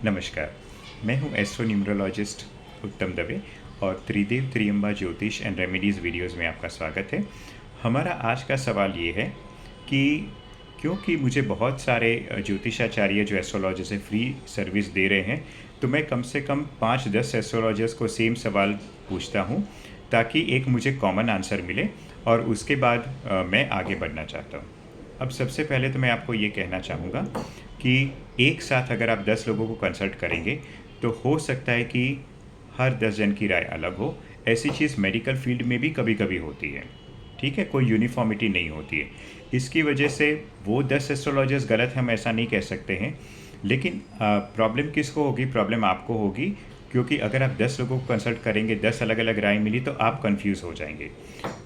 नमस्कार, मैं हूं एस्ट्रो न्यूमरोलॉजिस्ट उत्तम दवे और त्रिदेव त्रियंबा ज्योतिष एंड रेमेडीज़ वीडियोस में आपका स्वागत है। हमारा आज का सवाल ये है कि क्योंकि मुझे बहुत सारे ज्योतिषाचार्य जो एस्ट्रोलॉजर से फ्री सर्विस दे रहे हैं, तो मैं कम से कम 5-10 एस्ट्रोलॉजर्स को सेम सवाल पूछता हूं ताकि एक मुझे कॉमन आंसर मिले और उसके बाद मैं आगे बढ़ना चाहता हूं। अब सबसे पहले तो मैं आपको ये कहना चाहूँगा कि एक साथ अगर आप 10 लोगों को कंसल्ट करेंगे तो हो सकता है कि हर 10 जन की राय अलग हो। ऐसी चीज़ मेडिकल फील्ड में भी कभी कभी होती है, ठीक है, कोई यूनिफॉर्मिटी नहीं होती है। इसकी वजह से वो 10 एस्ट्रोलॉजर्स गलत हैं, हम ऐसा नहीं कह सकते हैं, लेकिन प्रॉब्लम किसको होगी? प्रॉब्लम आपको होगी, क्योंकि अगर आप 10 लोगों को कंसल्ट करेंगे, 10 अलग अलग राय मिली तो आप कंफ्यूज हो जाएंगे।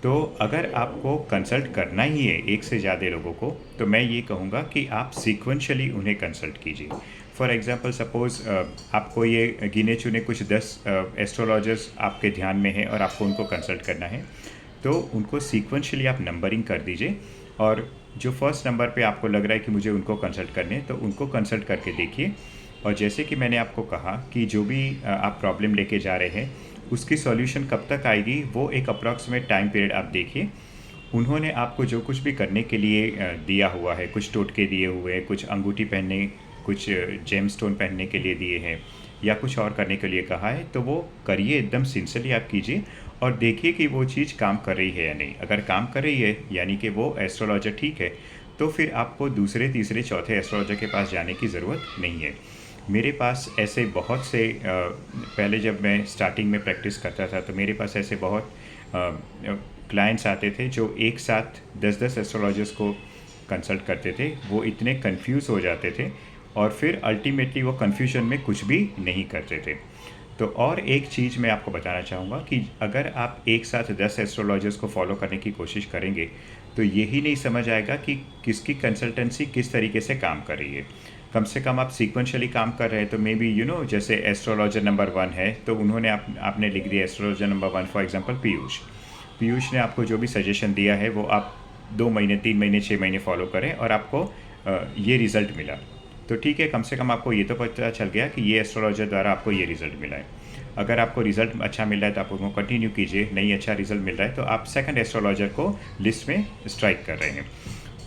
तो अगर आपको कंसल्ट करना ही है एक से ज़्यादा लोगों को, तो मैं ये कहूँगा कि आप सीक्वेंशली उन्हें कंसल्ट कीजिए। फॉर एग्ज़ाम्पल सपोज़ आपको ये गिने चुने कुछ 10 एस्ट्रोलॉजर्स आपके ध्यान में हैं और आपको उनको कंसल्ट करना है, तो उनको सीक्वेंशली आप नंबरिंग कर दीजिए और जो फर्स्ट नंबर पे आपको लग रहा है कि मुझे उनको कंसल्ट करने हैं, तो उनको कंसल्ट करके देखिए। और जैसे कि मैंने आपको कहा कि जो भी आप प्रॉब्लम लेके जा रहे हैं, उसकी सॉल्यूशन कब तक आएगी, वो एक अप्रॉक्सीमेट टाइम पीरियड आप देखिए। उन्होंने आपको जो कुछ भी करने के लिए दिया हुआ है, कुछ टोटके दिए हुए हैं, कुछ अंगूठी पहनने, कुछ जेम स्टोन पहनने के लिए दिए हैं या कुछ और करने के लिए कहा है, तो वो करिए, एकदम सिंसियरली आप कीजिए और देखिए कि वो चीज़ काम कर रही है या नहीं। अगर काम कर रही है, यानी कि वो एस्ट्रोलॉजर ठीक है, तो फिर आपको दूसरे तीसरे चौथे एस्ट्रोलॉजर के पास जाने की ज़रूरत नहीं है। मेरे पास ऐसे बहुत से पहले जब मैं स्टार्टिंग में प्रैक्टिस करता था, तो मेरे पास ऐसे बहुत क्लाइंट्स आते थे जो एक साथ 10-10 एस्ट्रोलॉजर्स को कंसल्ट करते थे। वो इतने कंफ्यूज हो जाते थे और फिर अल्टीमेटली वो कन्फ्यूजन में कुछ भी नहीं करते थे। तो और एक चीज़ मैं आपको बताना चाहूँगा कि अगर आप एक साथ 10 एस्ट्रोलॉजर्स को फॉलो करने की कोशिश करेंगे, तो यही नहीं समझ आएगा कि किसकी कंसल्टेंसी किस तरीके से काम कर रही है। कम से कम आप सीक्वेंशली काम कर रहे हैं, तो मे बी जैसे एस्ट्रोलॉजर नंबर 1 है, तो उन्होंने आपने लिख दिया astrologer number 1, for example Piyush ने आपको जो भी सजेशन दिया है वो आप 2 महीने, 3 महीने, 6 महीने फॉलो करें और आपको ये रिज़ल्ट मिला, तो ठीक है, कम से कम आपको ये तो पता चल गया कि ये एस्ट्रोलॉजर द्वारा आपको ये रिज़ल्ट मिला है। अगर आपको रिज़ल्ट अच्छा मिल रहा है तो आप उसको कंटिन्यू कीजिए, नहीं अच्छा रिज़ल्ट मिल रहा है तो आप सेकंड एस्ट्रोलॉजर को लिस्ट में स्ट्राइक कर रहे हैं।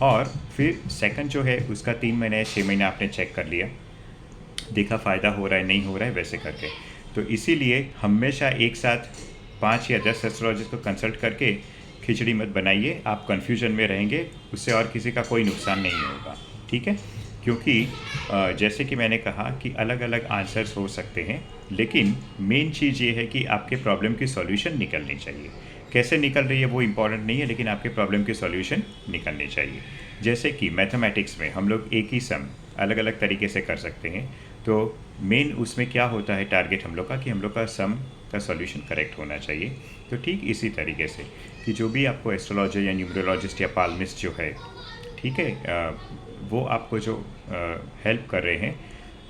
और फिर सेकंड जो है उसका 3 महीने 6 महीने आपने चेक कर लिया, देखा फ़ायदा हो रहा है नहीं हो रहा है, वैसे करके। तो इसीलिए हमेशा एक साथ 5 या 10 एस्ट्रोलॉजर्स को कंसल्ट करके खिचड़ी मत बनाइए, आप कन्फ्यूजन में रहेंगे, उससे और किसी का कोई नुकसान नहीं होगा, ठीक है। क्योंकि जैसे कि मैंने कहा कि अलग अलग आंसर्स हो सकते हैं, लेकिन मेन चीज़ ये है कि आपके प्रॉब्लम की सॉल्यूशन निकलनी चाहिए। कैसे निकल रही है वो इम्पॉर्टेंट नहीं है, लेकिन आपके प्रॉब्लम की सॉल्यूशन निकलनी चाहिए। जैसे कि मैथमेटिक्स में हम लोग एक ही सम अलग अलग तरीके से कर सकते हैं, तो मेन उसमें क्या होता है टारगेट हम लोग का, कि हम लोग का सम का सॉल्यूशन करेक्ट होना चाहिए। तो ठीक इसी तरीके से कि जो भी आपको एस्ट्रोलॉजर या न्यूमरोलॉजिस्ट या पाल्मिस्ट जो है, ठीक है, वो आपको जो हेल्प कर रहे हैं,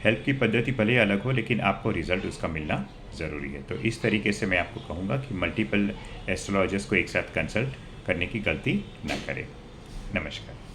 हेल्प की पद्धति भले अलग हो, लेकिन आपको रिज़ल्ट उसका मिलना ज़रूरी है। तो इस तरीके से मैं आपको कहूँगा कि मल्टीपल एस्ट्रोलॉजर्स को एक साथ कंसल्ट करने की गलती ना करें। नमस्कार।